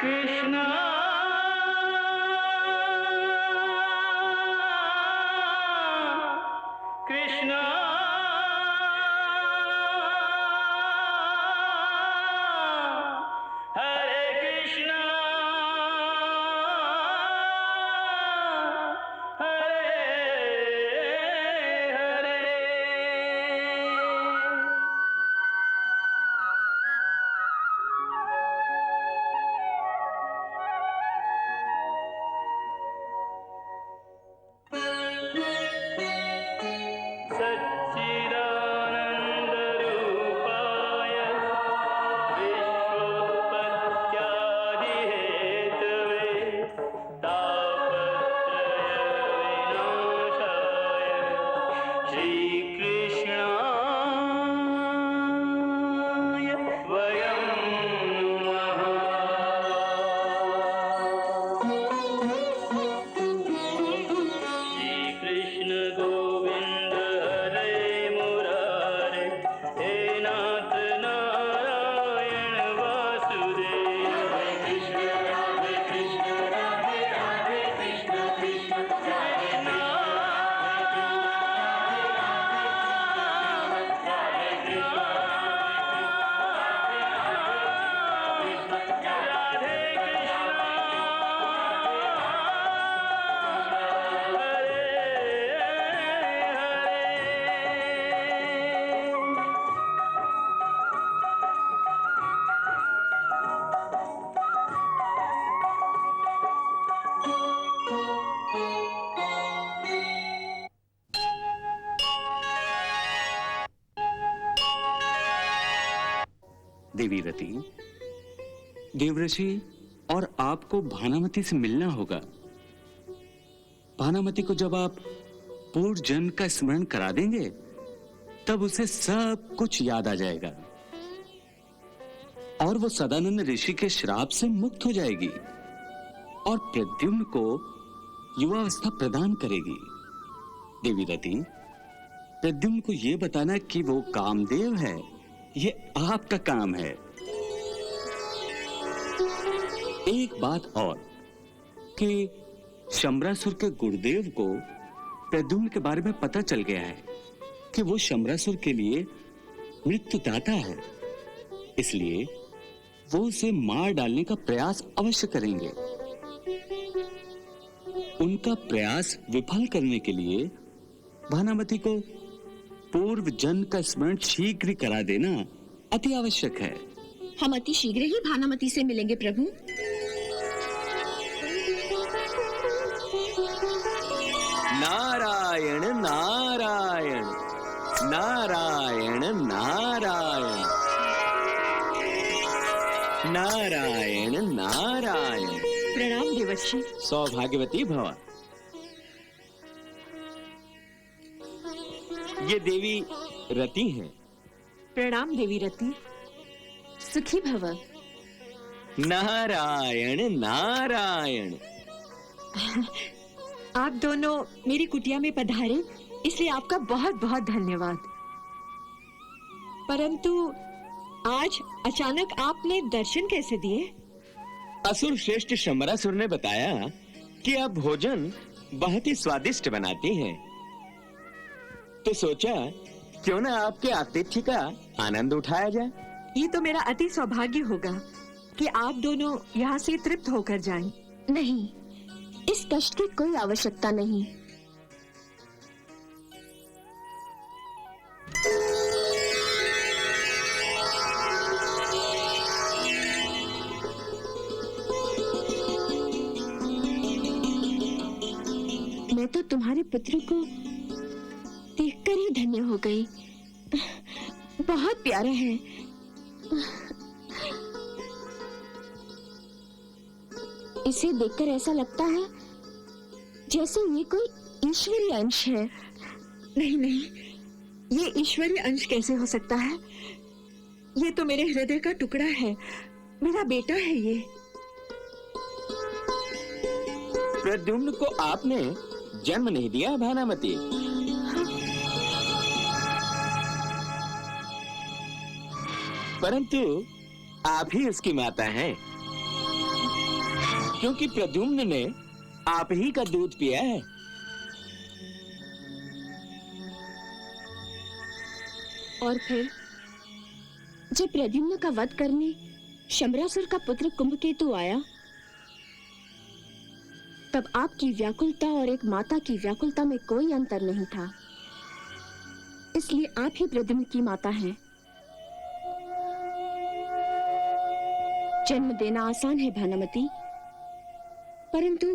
कृष्णा कृष्णा हरे कृष्णा हरे हरे। सच्चिदानन्दरूपाय विश्वोत्पत्त्यादिहेतवे तापत्रयविनाशाय श्रीकृष्णाय वयं नमः। श्रीकृष्ण गोविन्द हरे मुरारे हे नाथ नारायण वासुदेव। हरे कृष्ण राधे कृष्ण राधे राधे कृष्ण कृष्ण राधे देवी रति, देवऋषि और आपको भानामती से मिलना होगा। भानामती को जब आप पूर्व जन्म का स्मरण करा देंगे तब उसे सब कुछ याद आ जाएगा और वो सदानंद ऋषि के श्राप से मुक्त हो जाएगी और प्रद्युम्न को युवावस्था प्रदान करेगी। देवी रति, प्रद्युम्न को यह बताना कि वो कामदेव है, ये आपका काम है। एक बात और कि शंबरासुर के गुरुदेव को प्रद्युम्न के बारे में पता चल गया है कि वो शंबरासुर के लिए मृत्युदाता है, इसलिए वो उसे मार डालने का प्रयास अवश्य करेंगे। उनका प्रयास विफल करने के लिए भानामती को पूर्व जन्म का स्मरण शीघ्र ही करा देना अति आवश्यक है। हम अति शीघ्र ही भानामती से मिलेंगे प्रभु। नारायण नारायण नारायण नारायण नारायण नारायण। प्रणाम देवर्षि। सौभाग्यवती भव। ये देवी रति हैं। प्रणाम देवी रति। सुखी भव। नारायण नारायण। आप दोनों मेरी कुटिया में पधारे, इसलिए आपका बहुत बहुत धन्यवाद। परंतु आज अचानक आपने दर्शन कैसे दिए? असुर श्रेष्ठ शंबरासुर ने बताया कि आप भोजन बहुत ही स्वादिष्ट बनाती हैं, तो सोचा क्यों ना आपके आतिथ्य का आनंद उठाया जाए। ये तो मेरा अति सौभाग्य होगा कि आप दोनों यहाँ से तृप्त होकर जाएं। नहीं, इस कष्ट की कोई आवश्यकता नहीं। मैं तो तुम्हारे पुत्र को देखकर ही धन्य हो गई। बहुत प्यारा है। इसे देखकर ऐसा लगता है जैसे ये कोई ईश्वरीय अंश है। नहीं नहीं, ये ईश्वरीय अंश कैसे हो सकता है? ये तो मेरे हृदय का टुकड़ा है, मेरा बेटा है ये। प्रद्युम्न को आपने जन्म नहीं दिया भानामती। परंतु आप ही उसकी माता हैं। क्योंकि प्रद्युम्न ने आप ही का दूध पिया है। और फिर जब प्रद्युम्न का वध करने शंबरासुर का पुत्र कुंभकेतु आया, तब आपकी व्याकुलता और एक माता की व्याकुलता में कोई अंतर नहीं था। इसलिए आप ही प्रद्युम्न की माता हैं। जन्म देना आसान है भानुमति, परंतु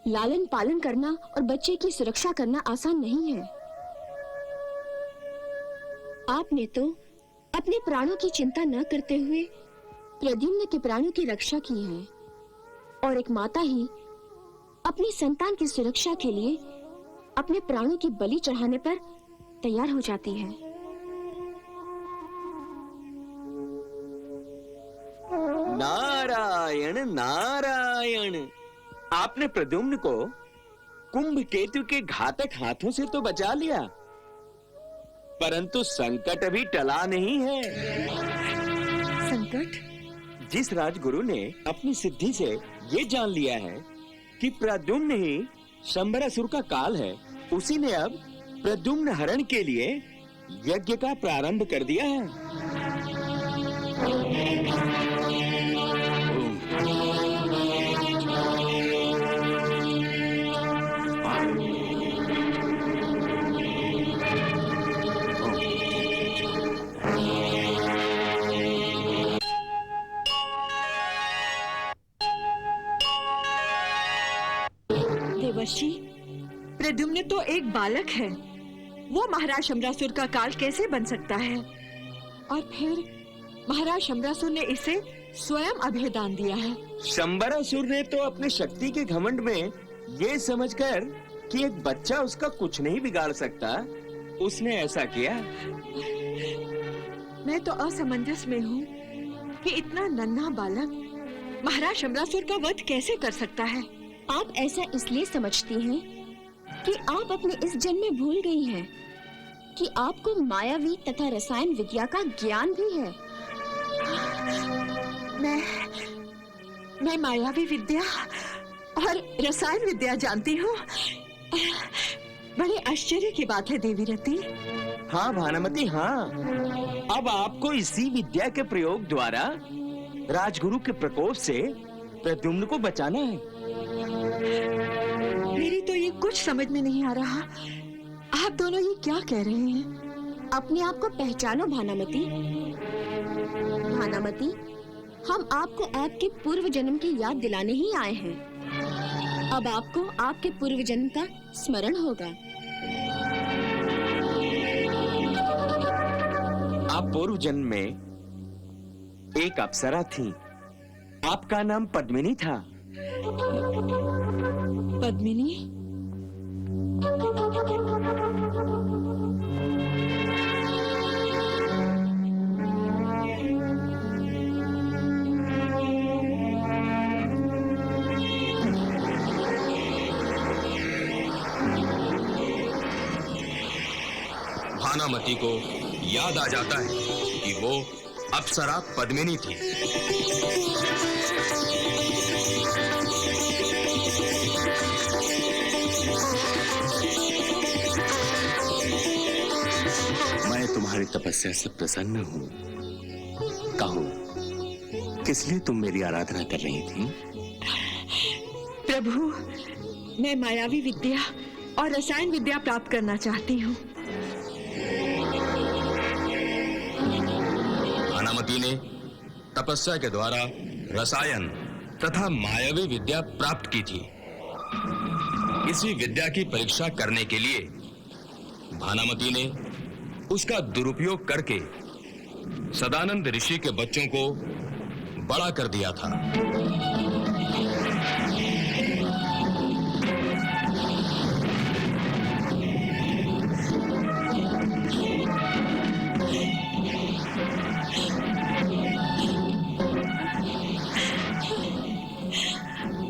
लालन पालन करना और बच्चे की सुरक्षा करना आसान नहीं है। आपने तो अपने प्राणों की चिंता न करते हुए प्रद्युम्न के प्राणों की रक्षा की है, और एक माता ही अपनी संतान की सुरक्षा के लिए अपने प्राणों की बलि चढ़ाने पर तैयार हो जाती है। नारायण नारायण, आपने प्रद्युम्न को कुंभकेतु के घातक हाथों से तो बचा लिया, परंतु संकट अभी टला नहीं है। संकट? जिस राजगुरु ने अपनी सिद्धि से ये जान लिया है कि प्रद्युम्न ही शंबरासुर का काल है, उसी ने अब प्रद्युम्न हरण के लिए यज्ञ का प्रारंभ कर दिया है। देवर्षि, प्रद्युम्न तो एक बालक है, वो महाराज शंबरासुर का काल कैसे बन सकता है? और फिर महाराज शंबरासुर ने इसे स्वयं अभेदान दिया है। शंबरासुर ने तो अपनी शक्ति के घमंड में ये समझकर कि एक बच्चा उसका कुछ नहीं बिगाड़ सकता, उसने ऐसा किया। मैं तो असमंजस में हूँ कि इतना नन्हा बालक महाराज शंबरासुर का वध कैसे कर सकता है? आप ऐसा इसलिए समझती हैं कि आप अपने इस जन्म में भूल गई हैं कि आपको मायावी तथा रसायन विद्या का ज्ञान भी है। मैं मायावी विद्या और रसायन विद्या जानती हूँ। बड़े आश्चर्य की बात है देवी रति। हाँ भानुमति, हाँ। अब आपको इसी विद्या के प्रयोग द्वारा राजगुरु के प्रकोप से प्रद्युम्न को बचाना है। मेरी तो ये कुछ समझ में नहीं आ रहा। आप दोनों ये क्या कह रहे हैं? अपने आप को पहचानो भानुमति। भानुमति, हम आपको आपके पूर्व जन्म की याद दिलाने ही आए हैं। अब आपको आपके पूर्व जन्म का स्मरण होगा। आप पूर्व जन्म में एक अप्सरा थी। आपका नाम पद्मिनी था। पद्मिनी? भानुमति को याद आ जाता है कि वो अप्सरा पद्मिनी थी। मैं तुम्हारी तपस्या से प्रसन्न हूँ। कहो, किस लिए तुम मेरी आराधना कर रही थी? प्रभु, मैं मायावी विद्या और रसायन विद्या प्राप्त करना चाहती हूँ। भानुमति ने तपस्या के द्वारा रसायन तथा मायावी विद्या प्राप्त की थी। इसी विद्या की परीक्षा करने के लिए भानुमति ने उसका दुरुपयोग करके सदानंद ऋषि के बच्चों को बड़ा कर दिया था।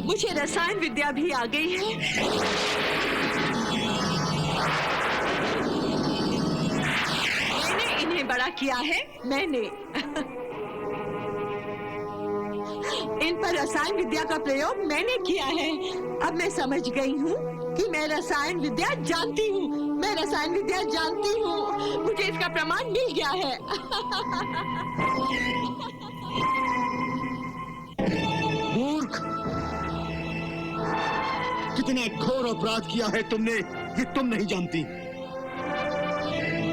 मुझे रसायन विद्या भी आ गई है। मैंने इन्हें बड़ा किया है, मैंने। इन पर रसायन विद्या का प्रयोग मैंने किया है। अब मैं समझ गई हूँ कि मैं रसायन विद्या जानती हूँ। मैं रसायन विद्या जानती हूँ। मुझे इसका प्रमाण मिल गया है। मूर्ख! कितना घोर अपराध किया है तुमने, ये तुम नहीं जानती।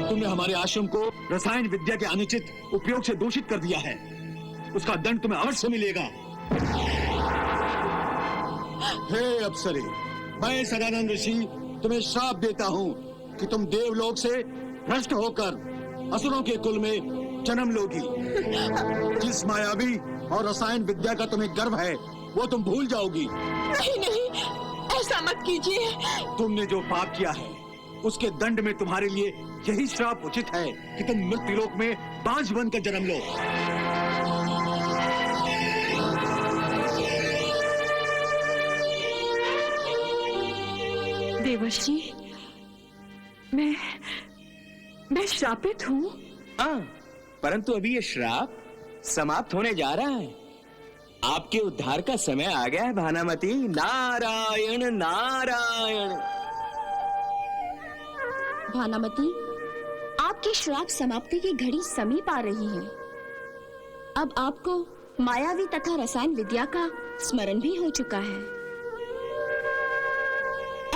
तुमने हमारे आश्रम को रसायन विद्या के अनुचित उपयोग से दूषित कर दिया है। उसका दंड तुम्हें अवश्य मिलेगा। हे अप्सरे, मैं सदानंद ऋषि तुम्हें श्राप देता हूँ कि तुम देवलोक से भ्रष्ट होकर असुरों के कुल में जन्म लोगी। जिस मायावी और रसायन विद्या का तुम्हें गर्व है, वो तुम भूल जाओगी। नहीं नहीं, ऐसा मत कीजिए। तुमने जो पाप किया है, उसके दंड में तुम्हारे लिए यही श्राप उचित है कि तुम मृत्युलोक में बांझ बनकर जन्म लो। देवर्षि, मैं श्रापित हूँ। हाँ, परंतु अभी ये श्राप समाप्त होने जा रहा है। आपके उद्धार का समय आ गया है भानामती। नारायण नारायण। भानामती, आपकी श्राप समाप्ति की घड़ी समीप आ रही है। अब आपको मायावी तथा रसायन विद्या का स्मरण भी हो चुका है।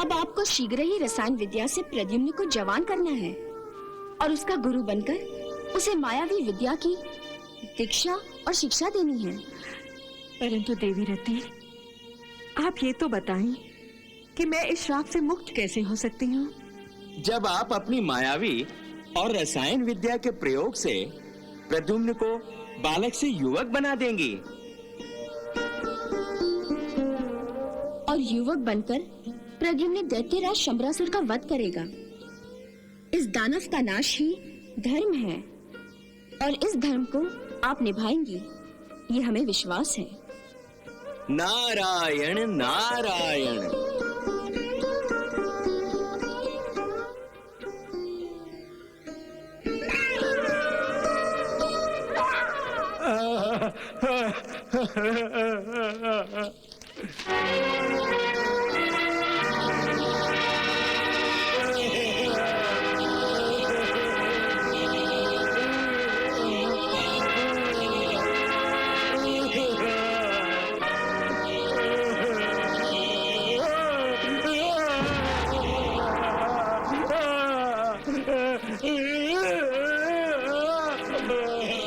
अब आपको शीघ्र ही रसायन विद्या से प्रद्युम्न को जवान करना है और उसका गुरु बनकर उसे मायावी विद्या की दीक्षा और शिक्षा देनी है। परंतु देवी रति, आप ये तो बताएं कि मैं इस श्राप से मुक्त कैसे हो सकती हूँ? जब आप अपनी मायावी और रसायन विद्या के प्रयोग से प्रद्युम्न को बालक से युवक बना देंगी और युवक बनकर प्रद्युम्न दैत्यराज शंबरासुर का वध करेगा। इस दानव का नाश ही धर्म है और इस धर्म को आप निभाएंगी, ये हमें विश्वास है। नारायण नारायण।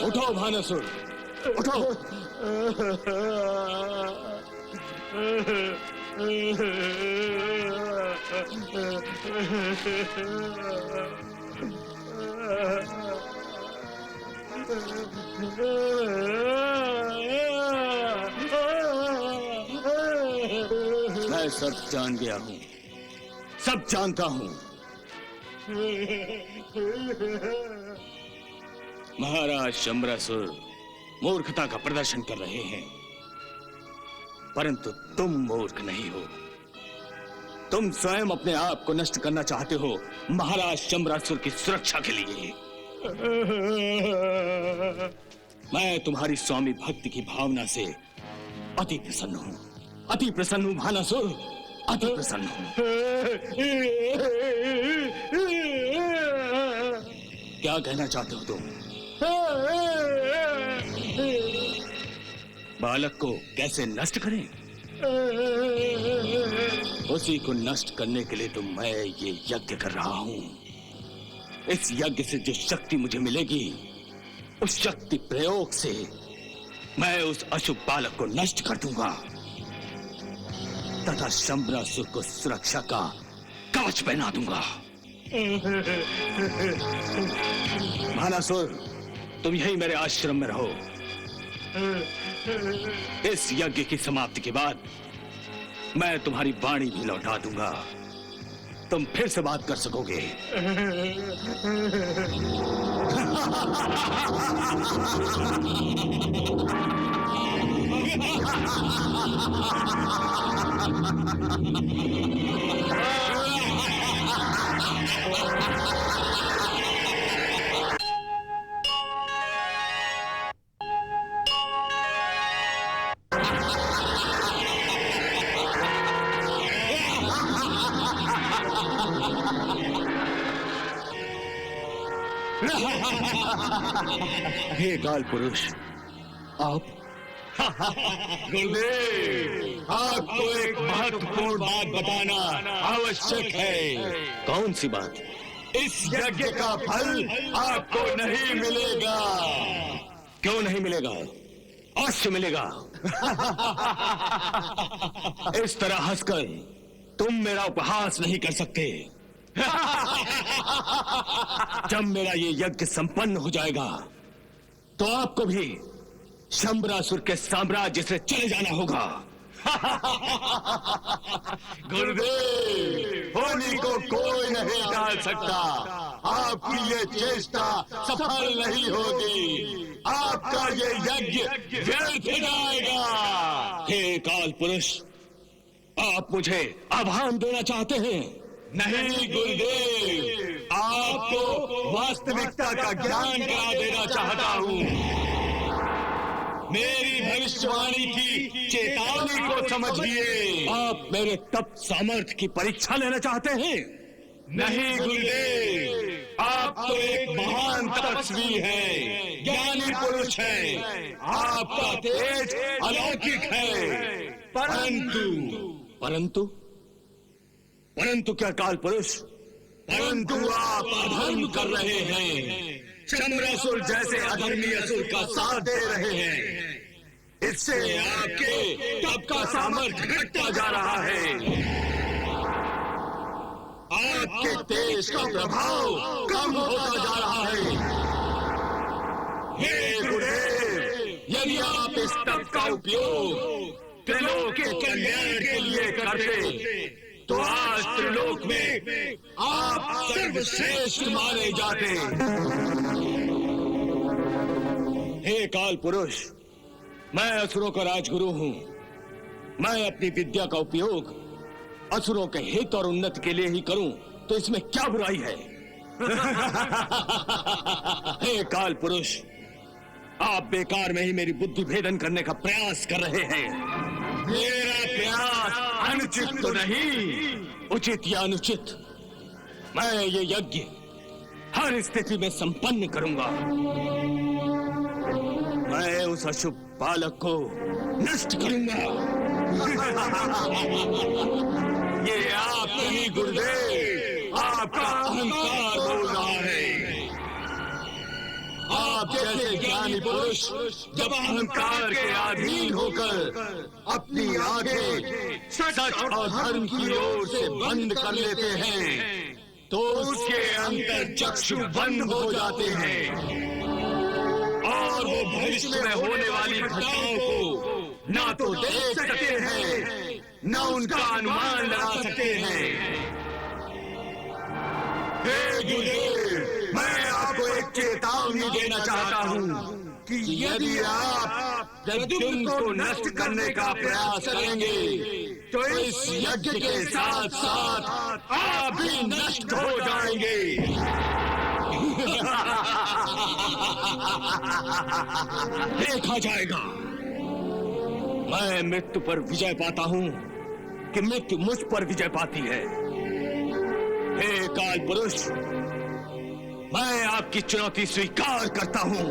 उठो भानासुर, उठो। मैं सब जान गया हूँ, सब जानता हूँ। महाराज शंबरासुर मूर्खता का प्रदर्शन कर रहे हैं, परंतु तुम मूर्ख नहीं हो। तुम स्वयं अपने आप को नष्ट करना चाहते हो महाराज शंबरासुर की सुरक्षा के लिए। मैं तुम्हारी स्वामी भक्ति की भावना से अति प्रसन्न हूँ, अति प्रसन्न हूँ भानासुर, अति प्रसन्न हूँ। क्या कहना चाहते हो तुम? बालक को कैसे नष्ट करें? उसी को नष्ट करने के लिए तो मैं ये यज्ञ कर रहा हूँ। इस यज्ञ से जो शक्ति मुझे मिलेगी, उस शक्ति प्रयोग से मैं उस अशुभ बालक को नष्ट कर दूंगा तथा शंबरासुर को सुरक्षा का कवच पहना दूंगा। भानासुर, तुम यही मेरे आश्रम में रहो। इस यज्ञ की समाप्ति के बाद मैं तुम्हारी वाणी भी लौटा दूंगा। तुम फिर से बात कर सकोगे। हे काल पुरुष, आप गुरुदेव, आपको एक महत्वपूर्ण बात बताना आवश्यक है। कौन सी बात? इस यज्ञ का फल आपको नहीं मिलेगा। क्यों नहीं मिलेगा? अवश्य मिलेगा। इस तरह हंसकर तुम मेरा उपहास नहीं कर सकते। जब मेरा ये यज्ञ संपन्न हो जाएगा तो आपको भी शंबरासुर के साम्राज्य से चले जाना होगा। गुरुदेव, होली को कोई नहीं टाल सकता। आपकी ये चेष्टा सफल नहीं होगी। आपका ये यज्ञ व्यर्थ जाएगा। हे काल पुरुष, आप मुझे आभान देना चाहते हैं? नहीं गुरुदेव, आपको वास्तविकता का ज्ञान करा देना चाहता हूँ। मेरी भविष्यवाणी की चेतावनी को समझिए। आप मेरे तप सामर्थ्य की परीक्षा लेना चाहते हैं? नहीं गुरुदेव, आप तो एक महान तपस्वी हैं, ज्ञानी पुरुष हैं। आपका तेज अलौकिक है, परंतु क्या काल पुरुष? परंतु आप अधर्म कर रहे हैं। शंबरासुर जैसे अधर्मी असुर का साथ दे रहे हैं। इससे आपके तप का सामर्थ्य घटता जा रहा है। आपके तेज का प्रभाव कम होता जा रहा है। हे गुरुदेव, यदि आप इस तप का उपयोग त्रिलोक के कल्याण के लिए करते तो आज त्रिलोक में आप सर्वश्रेष्ठ माने जाते। हे काल पुरुष, मैं असुरों का राजगुरु हूं। मैं अपनी विद्या का उपयोग असुरों के हित और उन्नति के लिए ही करूं तो इसमें क्या बुराई है? हे काल पुरुष, आप बेकार में ही मेरी बुद्धि भेदन करने का प्रयास कर रहे हैं। मेरा प्रयास अनुचित तो नहीं? उचित या अनुचित, मैं ये यज्ञ हर स्थिति में संपन्न करूंगा। मैं उस अशुभ बालक को नष्ट करूंगा। ये आप नहीं गुरुदेव, आपका अहंकार बोल रहा है। आप जैसे ज्ञानी पुरुष जब अहंकार के अधीन होकर अपनी आंखें सच और धर्म की ओर से बंद कर लेते हैं तो उसके अंतर चक्षु बंद हो जाते हैं और वो भविष्य में होने वाली घटनाओं को ना तो देख सकते हैं न उनका अनुमान लगा सकते हैं। हे गुरुदेव, मैं आपको एक चेतावनी देना चाहता हूँ कि यदि आप प्रद्युम्न को नष्ट करने का प्रयास करेंगे तो इस यज्ञ के साथ साथ आप भी नष्ट हो जाएंगे। देखा जाएगा मैं मृत्यु पर विजय पाता हूं कि मृत्यु मुझ पर विजय पाती है। हे काल पुरुष, मैं आपकी चुनौती स्वीकार करता हूं।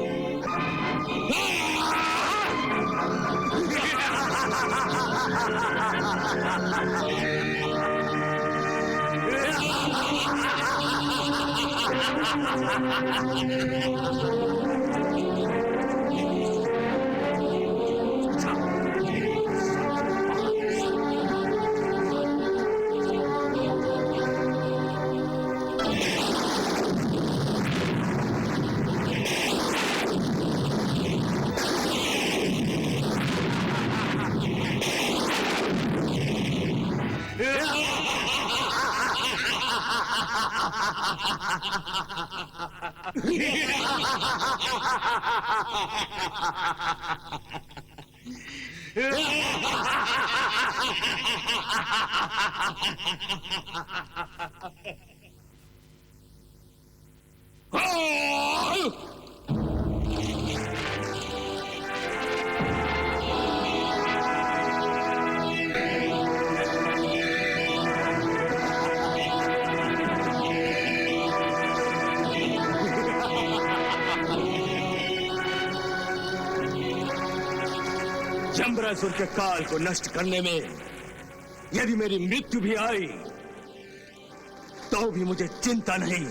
शंबरासुर के काल को नष्ट करने में यदि मेरी मृत्यु भी आई तो भी मुझे चिंता नहीं।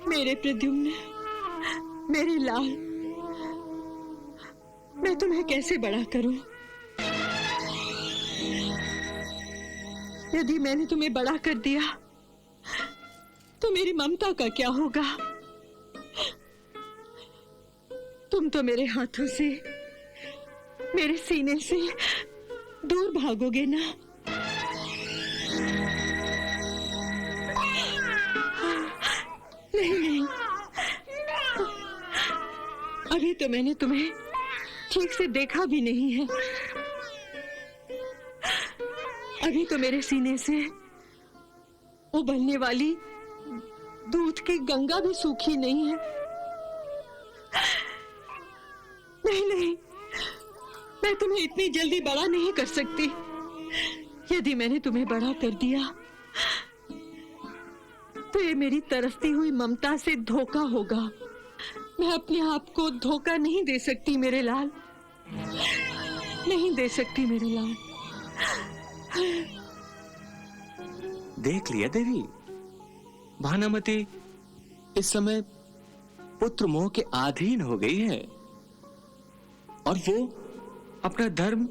मेरे प्रद्युम्न, मेरे लाल, मैं तुम्हें कैसे बड़ा करूं? यदि मैंने तुम्हें बड़ा कर दिया तो मेरी ममता का क्या होगा? तुम तो मेरे हाथों से, मेरे सीने से दूर भागोगे ना? नहीं, अभी तो मैंने तुम्हें ठीक से देखा भी नहीं है। अभी तो मेरे सीने से उबलने वाली दूध की गंगा भी सूखी नहीं है। नहीं, मैं तुम्हें इतनी जल्दी बड़ा नहीं कर सकती। यदि मैंने तुम्हें बड़ा कर दिया तो ये मेरी तरसती हुई ममता से धोखा होगा। मैं अपने आप को धोखा नहीं दे सकती मेरे लाल, नहीं दे सकती मेरे लाल। देख लिया देवी, भानामती इस समय पुत्र मोह के अधीन हो गई है और वो अपना धर्म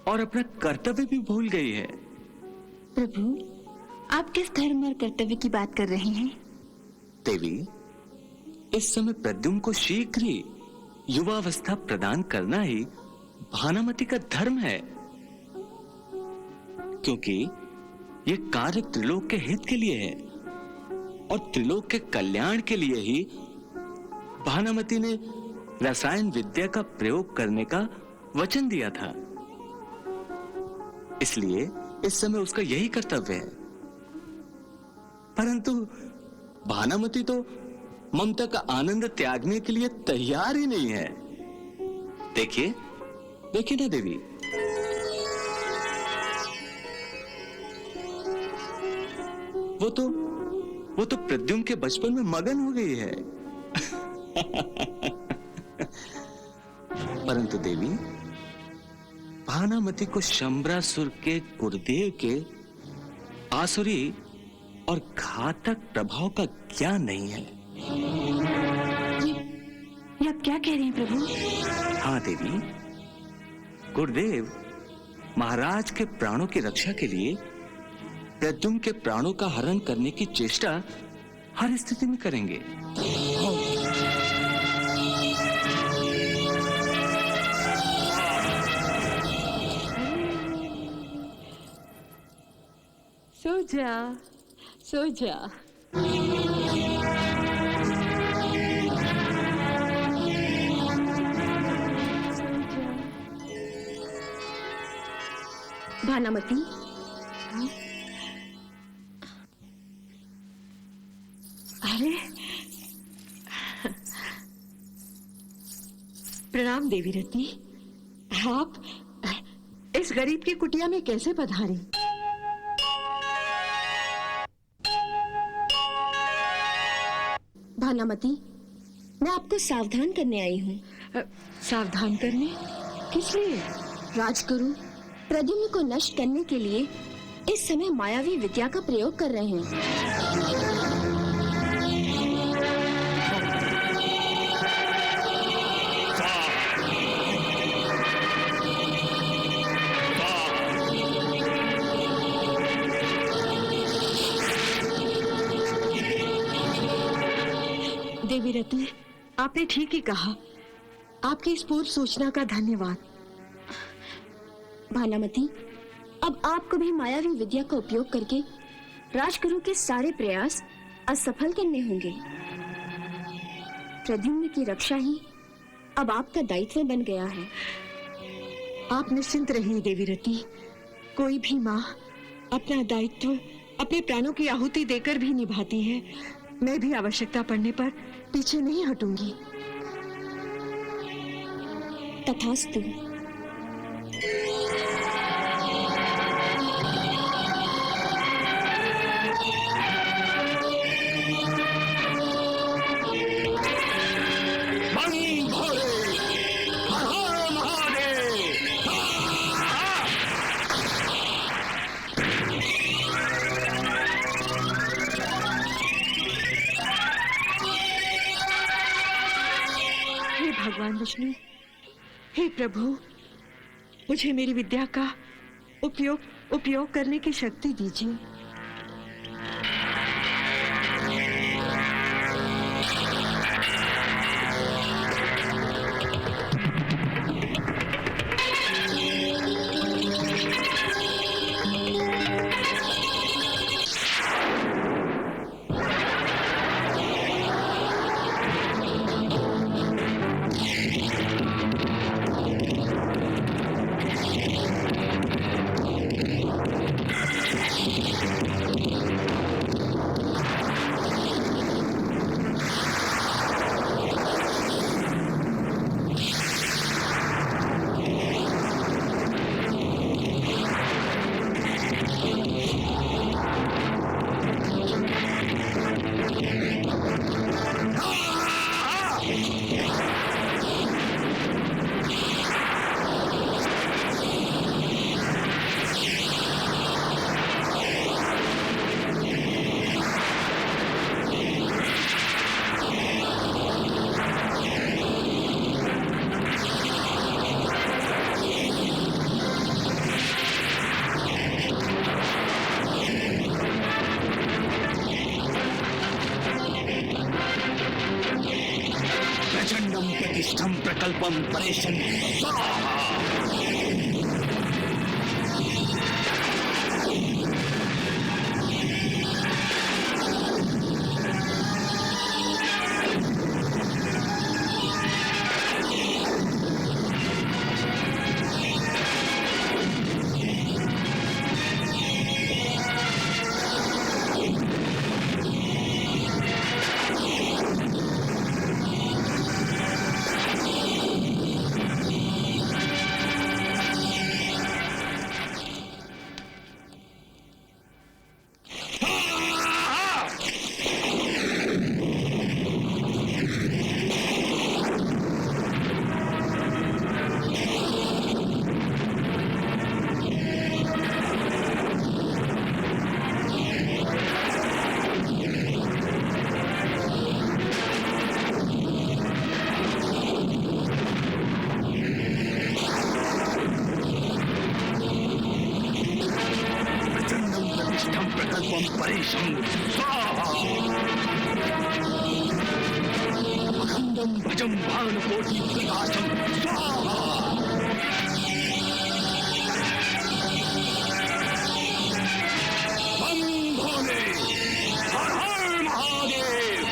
और अपना कर्तव्य भी भूल गई है। प्रभु, आप किस धर्म और कर्तव्य की बात कर रहे हैं? देवी, इस समय प्रद्युम्न को शीघ्र ही युवावस्था प्रदान करना ही भानामती का धर्म है, क्योंकि ये कार्य त्रिलोक के हित के लिए है और त्रिलोक के कल्याण के लिए ही भानामती ने रसायन विद्या का प्रयोग करने का वचन दिया था। इसलिए इस समय उसका यही कर्तव्य है। परंतु भानामती तो ममता का आनंद त्यागने के लिए तैयार ही नहीं है। देखिए ना देवी, वो तो प्रद्युम्न के बचपन में मगन हो गई है। परंतु देवी, भानामती को शंबरासुर के गुरुदेव के आसुरी और घातक प्रभाव का ज्ञान नहीं है। ये आप क्या कह रहे हैं प्रभु? हाँ देवी, गुरुदेव महाराज के प्राणों की रक्षा के लिए प्रद्युम्न के प्राणों का हरण करने की चेष्टा हर स्थिति में करेंगे। सो जा। भानामती, अरे प्रणाम देवी रत्नी, आप इस गरीब की कुटिया में कैसे पधारी? भानामती, मैं आपको सावधान करने आई हूँ। सावधान करने? किस लिए? राजगुरु प्रद्युम्न को नष्ट करने के लिए इस समय मायावी विद्या का प्रयोग कर रहे हैं। देवी रत्नी, आपने ठीक ही कहा। आपकी इस पूर्व सूचना का धन्यवाद। भानामती, अब आपको भी मायावी विद्या का उपयोग करके राजगुरु के सारे प्रयास असफल करने होंगे। प्रद्युम्न की रक्षा ही अब आपका दायित्व बन गया है। आप निश्चिंत रहिए देवीरती। कोई भी माँ अपना दायित्व अपने प्राणों की आहुति देकर भी निभाती है। मैं भी आवश्यकता पड़ने पर पीछे नहीं हटूंगी। तथास्तु। भगवान विष्णु, हे प्रभु, मुझे मेरी विद्या का उपयोग करने की शक्ति दीजिए। प्रतिष्ठम प्रकल्पम परेशं स्वाहा। अखंडम भजम भान कोटि प्रकाशम स्वाहा। बम भोले, हर हर महादेव।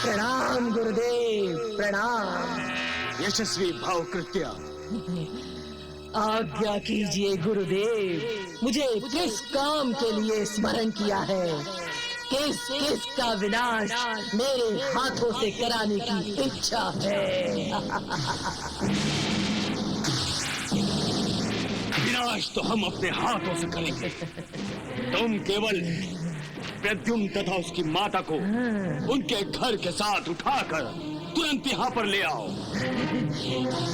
प्रणाम गुरुदेव, प्रणाम। यशस्वी भाव कृत्य। आज्ञा कीजिए गुरुदेव, मुझे किस काम के लिए स्मरण किया है? किस का विनाश मेरे हाथों से कराने की इच्छा है? विनाश तो हम अपने हाथों से करेंगे। तुम केवल प्रद्युम्न तथा उसकी माता को उनके घर के साथ उठाकर तुरंत यहाँ पर ले आओ।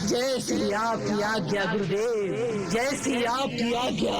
जैसी आपकी आज्ञा गुरुदेव, जैसी आपकी आज्ञा।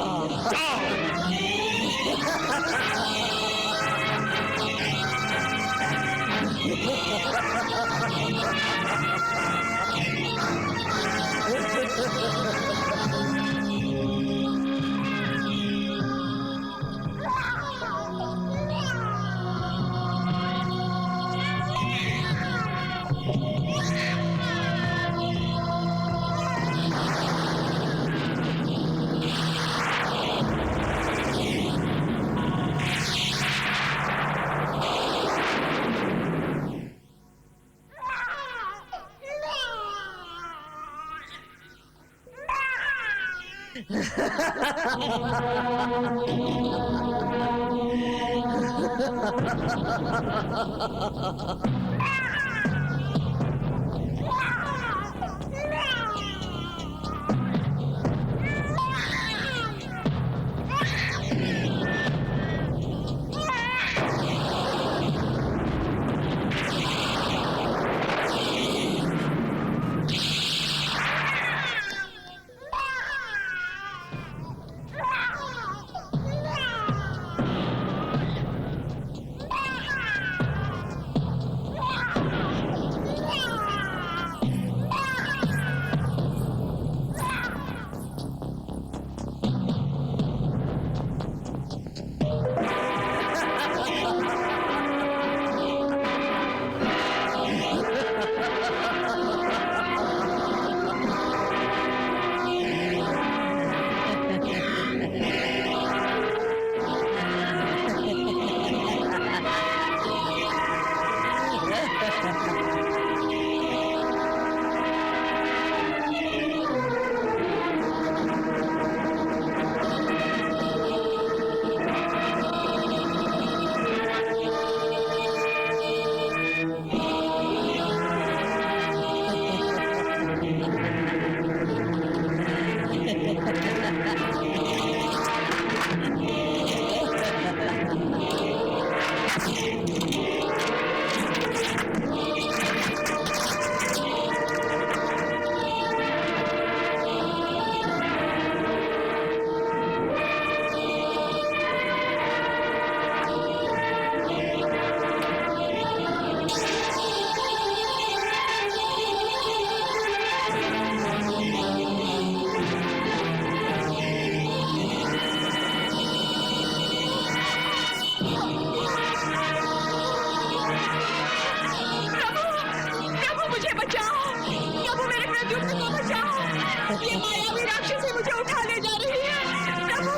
ये मायावी राक्षसी मुझे उठा ले जा रही है। प्रभु,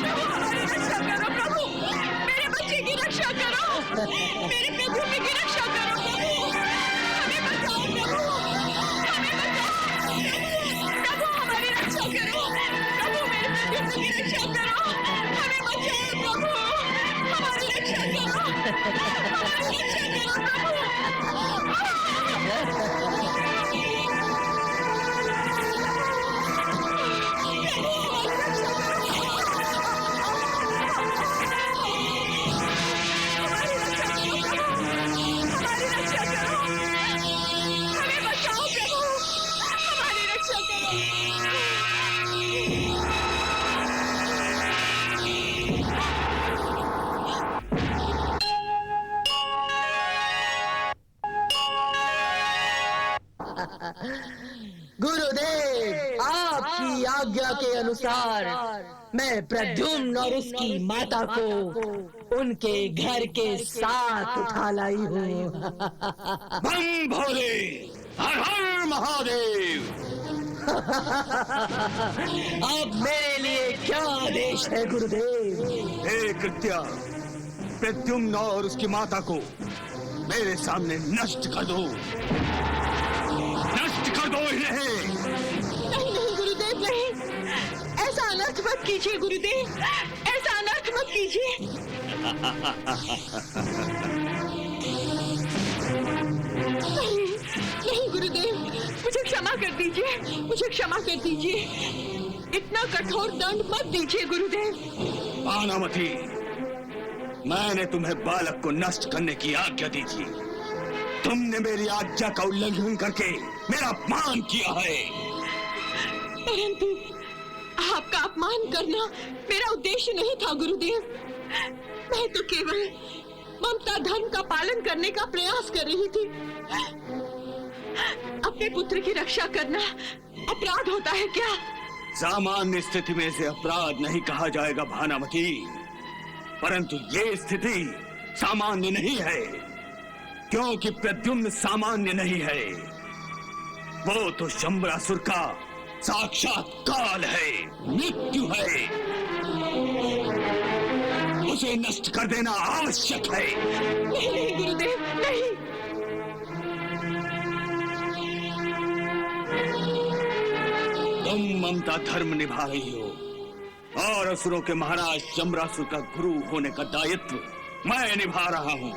प्रभु हमारी रक्षा करो। प्रभु मेरे बच्चे की रक्षा करो। मेरे प्रद्युम्न की रक्षा करो। प्रभु हमें बचाओ। प्रभु हमें बचाओ। प्रभु हमारी रक्षा करो। प्रभु मेरे प्रद्युम्न की रक्षा करो। हमें बचाओ। प्रभु हमारी रक्षा करो। हमारी रक्षा करो। गुरुदेव, आपकी आज्ञा के अनुसार मैं प्रद्युम्न और उसकी माता को उनके घर के साथ उठा लाई हूँ। बम भोले, हर हर महादेव। अब मेरे लिए क्या आदेश है गुरुदेव? हे कृत्या, प्रद्युम्न और उसकी माता को मेरे सामने नष्ट कर दो। नष्ट कर दो इन्हें। नहीं नहीं गुरुदेव, नहीं, ऐसा अनर्थ मत कीजिए गुरुदेव, ऐसा अनर्थ मत कीजिए। नहीं नहीं गुरुदेव, मुझे क्षमा कर दीजिए, मुझे क्षमा कर दीजिए। इतना कठोर दंड मत दीजिए गुरुदेव। भानुमति, मैंने तुम्हें बालक को नष्ट करने की आज्ञा दी थी। तुमने मेरी आज्ञा का उल्लंघन करके मेरा अपमान किया है। परंतु आपका अपमान करना मेरा उद्देश्य नहीं था गुरुदेव। मैं तो केवल ममता धर्म का पालन करने का प्रयास कर रही थी। अपने पुत्र की रक्षा करना अपराध होता है क्या? सामान्य स्थिति में इसे अपराध नहीं कहा जाएगा भानुमति, परंतु ये स्थिति सामान्य नहीं है, क्योंकि प्रद्युम्न सामान्य नहीं है। वो तो शंबरासुर का साक्षात काल है, मृत्यु है। उसे नष्ट कर देना आवश्यक है। नहीं नहीं गुरुदेव, नहीं। तुम ममता धर्म निभा रही हो, और असुरों के महाराज शंबरासुर का गुरु होने का दायित्व मैं निभा रहा हूं।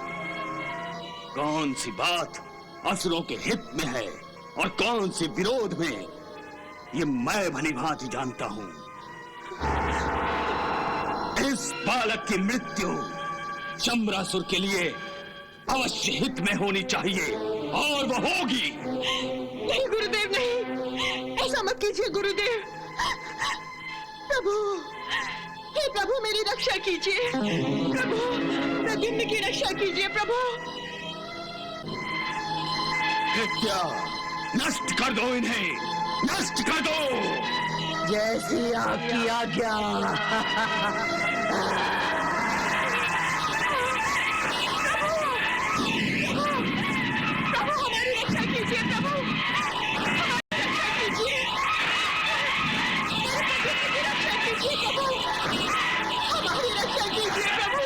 कौन सी बात असुरों के हित में है और कौन सी विरोध में, ये मैं भली भांति जानता हूं। इस बालक की मृत्यु शंबरासुर के लिए अवश्य हित में होनी चाहिए और वो होगी। नहीं गुरुदेव, नहीं, ऐसा मत कीजिए गुरुदेव। प्रभु, हे प्रभु, मेरी रक्षा कीजिए। प्रभु, प्रद्युम्न की रक्षा कीजिए प्रभु। कृत्या, नष्ट कर दो इन्हें, नष्ट कर दो। जैसी आपकी आज्ञा। प्रभु, हमारी रक्षा कीजिए प्रभु, हमारी रक्षा कीजिए। हमारी रक्षा कीजिए प्रभु, हमारी रक्षा कीजिए प्रभु,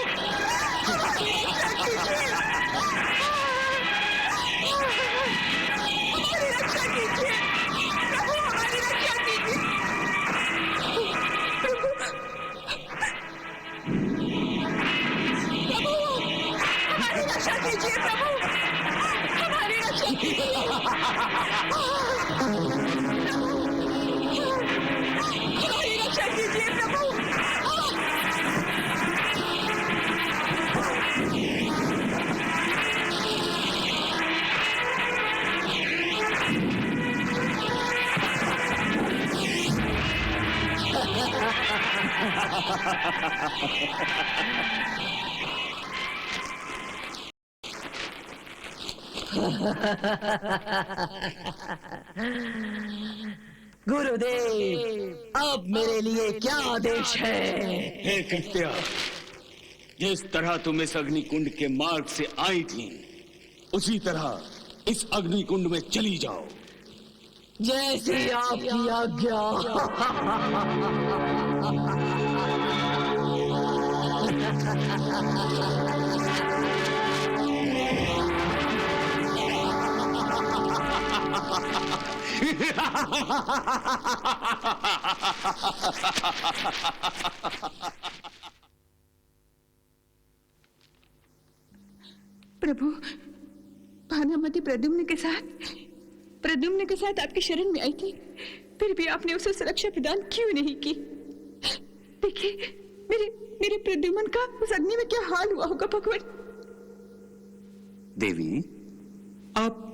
हमारी रक्षा कीजिए। हमारी रक्षा कीजिए प्रभु, हमारी रक्षा कीजिए प्रभु, हमारी रक्षा कीजिए। हमारी रक्षा कीजिए प्रभु। गुरुदेव, अब मेरे लिए क्या आदेश है? हे कृत्या, जिस तरह तुम इस अग्निकुंड के मार्ग से आई थी, उसी तरह इस अग्निकुंड में चली जाओ। जैसी आपकी आज्ञा। प्रभु, भानुमति प्रद्युम्न के साथ आपकी शरण में आई थी, फिर भी आपने उसे सुरक्षा प्रदान क्यों नहीं की? देखिए, मेरे प्रद्युम्न का उस अग्नि में क्या हाल हुआ होगा भगवान। देवी, आप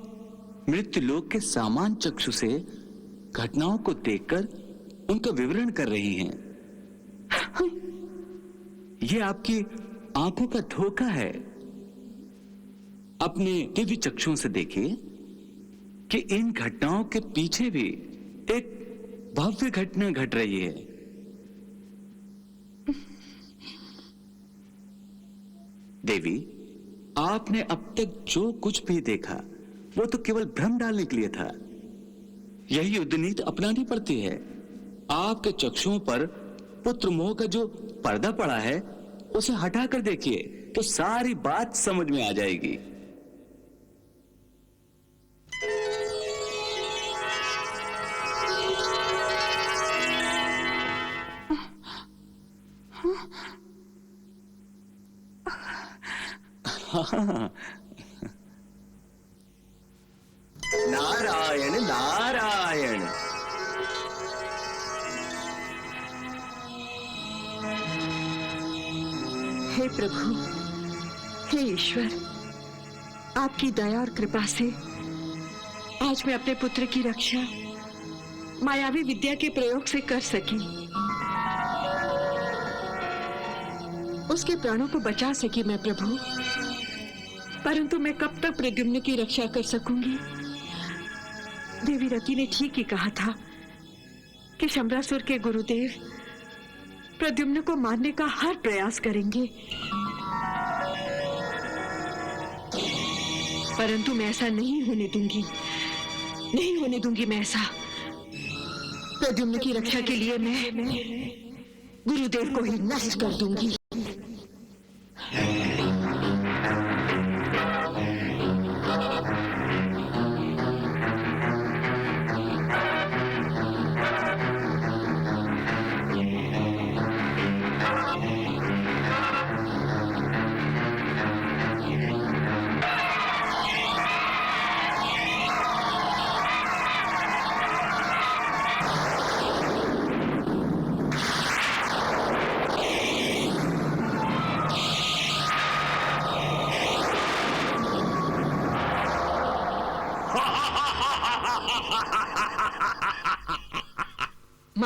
मृत्युलोक के सामान चक्षु से घटनाओं को देखकर उनका विवरण कर रही हैं। ये आपकी आंखों का धोखा है। अपने दिव्य चक्षुओं से देखिए कि इन घटनाओं के पीछे भी एक भव्य घटना घट रही है। देवी, आपने अब तक जो कुछ भी देखा वो तो केवल भ्रम डालने के लिए था। यही युद्ध नीति अपनानी पड़ती है। आपके चक्षुओं पर पुत्र मोह का जो पर्दा पड़ा है उसे हटाकर देखिए तो सारी बात समझ में आ जाएगी। नारायण नारायण। हे प्रभु, हे ईश्वर, आपकी दया और कृपा से आज मैं अपने पुत्र की रक्षा मायावी विद्या के प्रयोग से कर सकी, उसके प्राणों को बचा सकी मैं प्रभु। परंतु मैं कब तक प्रद्युम्न की रक्षा कर सकूंगी? देवी रति ने ठीक ही कहा था कि शंबरासुर के गुरुदेव प्रद्युम्न को मारने का हर प्रयास करेंगे, परंतु मैं ऐसा नहीं होने दूंगी, नहीं होने दूंगी मैं ऐसा। प्रद्युम्न की रक्षा के लिए मैं गुरुदेव को ही नष्ट कर दूंगी।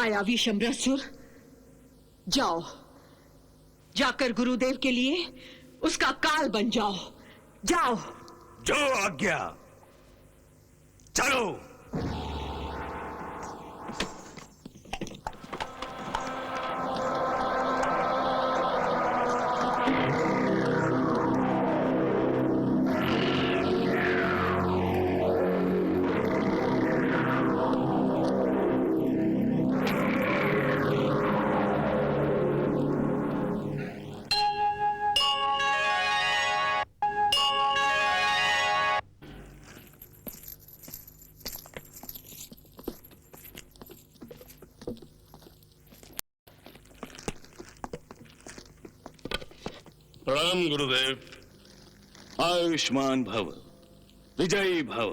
मायावी शंबरासुर, जाओ, जाकर गुरुदेव के लिए उसका काल बन जाओ। जाओ। जो आज्ञा। चलो। प्रणाम गुरुदेव। आयुष्मान भव, विजयी भव।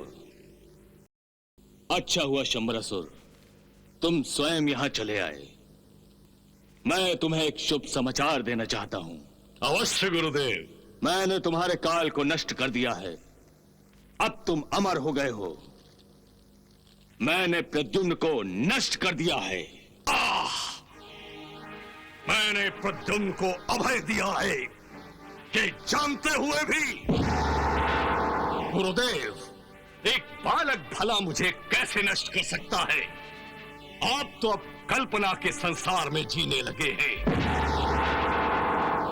अच्छा हुआ शंबरासुर, तुम स्वयं यहां चले आए। मैं तुम्हें एक शुभ समाचार देना चाहता हूं। अवश्य गुरुदेव। मैंने तुम्हारे काल को नष्ट कर दिया है। अब तुम अमर हो गए हो। मैंने प्रद्युम्न को नष्ट कर दिया है। मैंने प्रद्युम्न को अभय दिया है, ये जानते हुए भी। गुरुदेव, एक बालक भला मुझे कैसे नष्ट कर सकता है? आप तो अब कल्पना के संसार में जीने लगे हैं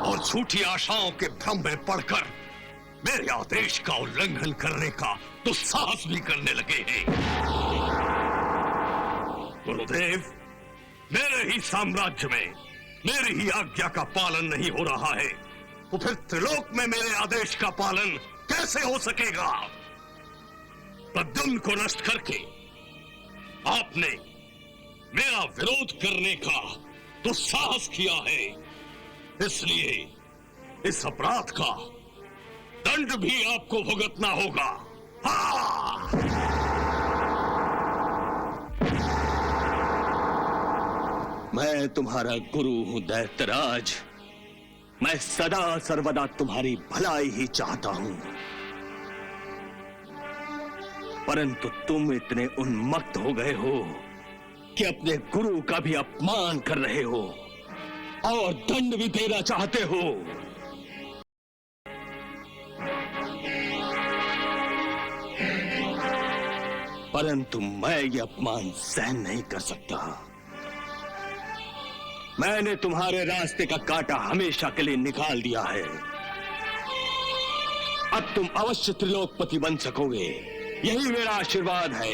और झूठी आशाओं के भ्रम में पड़कर मेरे आदेश का उल्लंघन करने का दुस्साहस भी करने लगे हैं। गुरुदेव, मेरे ही साम्राज्य में मेरी ही आज्ञा का पालन नहीं हो रहा है, तो फिर त्रिलोक में मेरे आदेश का पालन कैसे हो सकेगा? प्रद्युम्न को नष्ट करके आपने मेरा विरोध करने का दुस्साहस किया है, इसलिए इस अपराध का दंड भी आपको भुगतना होगा। हाँ! मैं तुम्हारा गुरु हूं दैत्यराज। मैं सदा सर्वदा तुम्हारी भलाई ही चाहता हूं, परंतु तुम इतने उन्मत्त हो गए हो कि अपने गुरु का भी अपमान कर रहे हो और दंड भी देना चाहते हो। परंतु मैं ये अपमान सहन नहीं कर सकता। मैंने तुम्हारे रास्ते का कांटा हमेशा के लिए निकाल दिया है। अब तुम अवश्य त्रिलोकपति बन सकोगे, यही मेरा आशीर्वाद है।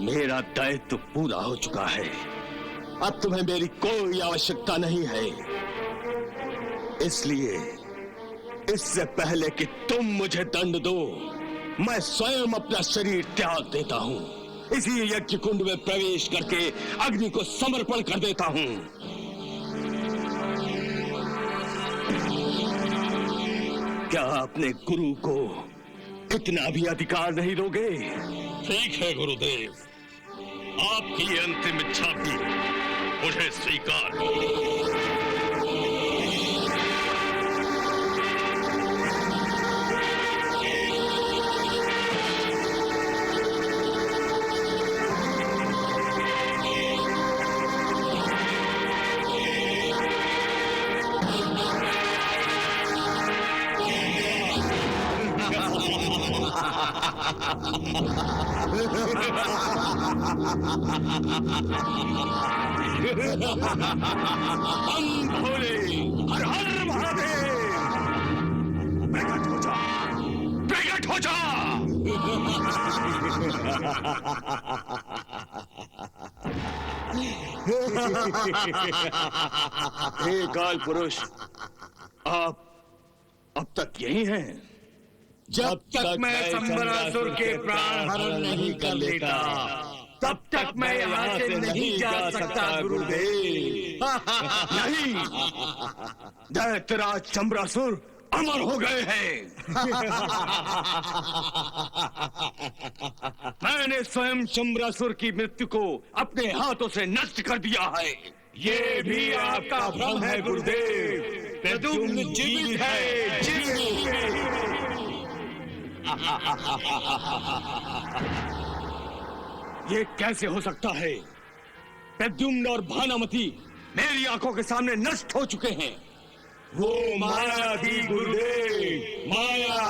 मेरा दायित्व पूरा हो चुका है। अब तुम्हें मेरी कोई आवश्यकता नहीं है। इसलिए इससे पहले कि तुम मुझे दंड दो, मैं स्वयं अपना शरीर त्याग देता हूं। इसी यज्ञ कुंड में प्रवेश करके अग्नि को समर्पण कर देता हूं। क्या अपने गुरु को इतना भी अधिकार नहीं दोगे? ठीक है गुरुदेव, आपकी ये अंतिम इच्छा भी मुझे स्वीकार है। हम भोले, हर हर महादेव। प्रकट हो जा, प्रकट हो जा। हे काल पुरुष, आप अब तक यही हैं? जब तक मैं शंबरासुर के प्राण हरण नहीं कर लेता, तब तक मैं यहाँ से नहीं जा सकता गुरुदेव। नहीं, दैत्यराज शंबरासुर अमर हो गए हैं। मैंने स्वयं शंबरासुर की मृत्यु को अपने हाथों से नष्ट कर दिया है। ये भी आपका भ्रम है गुरुदेव। प्रद्युम्न जीवित है, जीवित है। ये कैसे हो सकता है? प्रद्युम्न और भानुमति मेरी आंखों के सामने नष्ट हो चुके हैं। वो माया थी गुरुदेव, माया,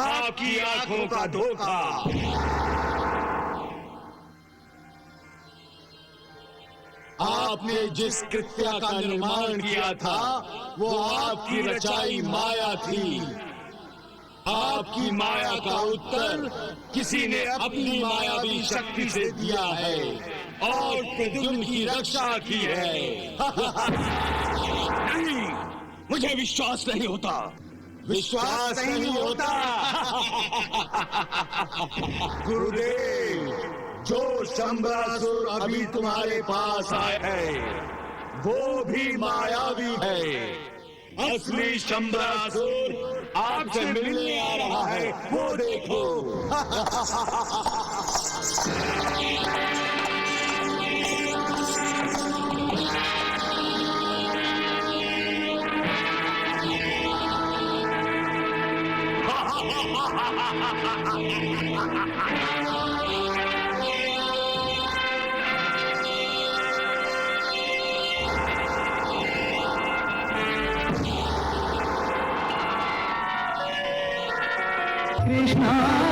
आपकी आंखों का धोखा। आपने जिस कृत्या का निर्माण किया था वो आपकी रचाई माया थी। आपकी माया का उत्तर किसी ने अपनी मायावी शक्ति से दिया है और प्रद्युम्न की रक्षा की है। नहीं, मुझे विश्वास नहीं होता। विश्वास नहीं होता। गुरुदेव, जो शंबरासुर अभी तुम्हारे पास आए हैं वो भी मायावी है। असली शंबरासुर आपसे मिलने आ रहा है, वो देखो। कृष्णा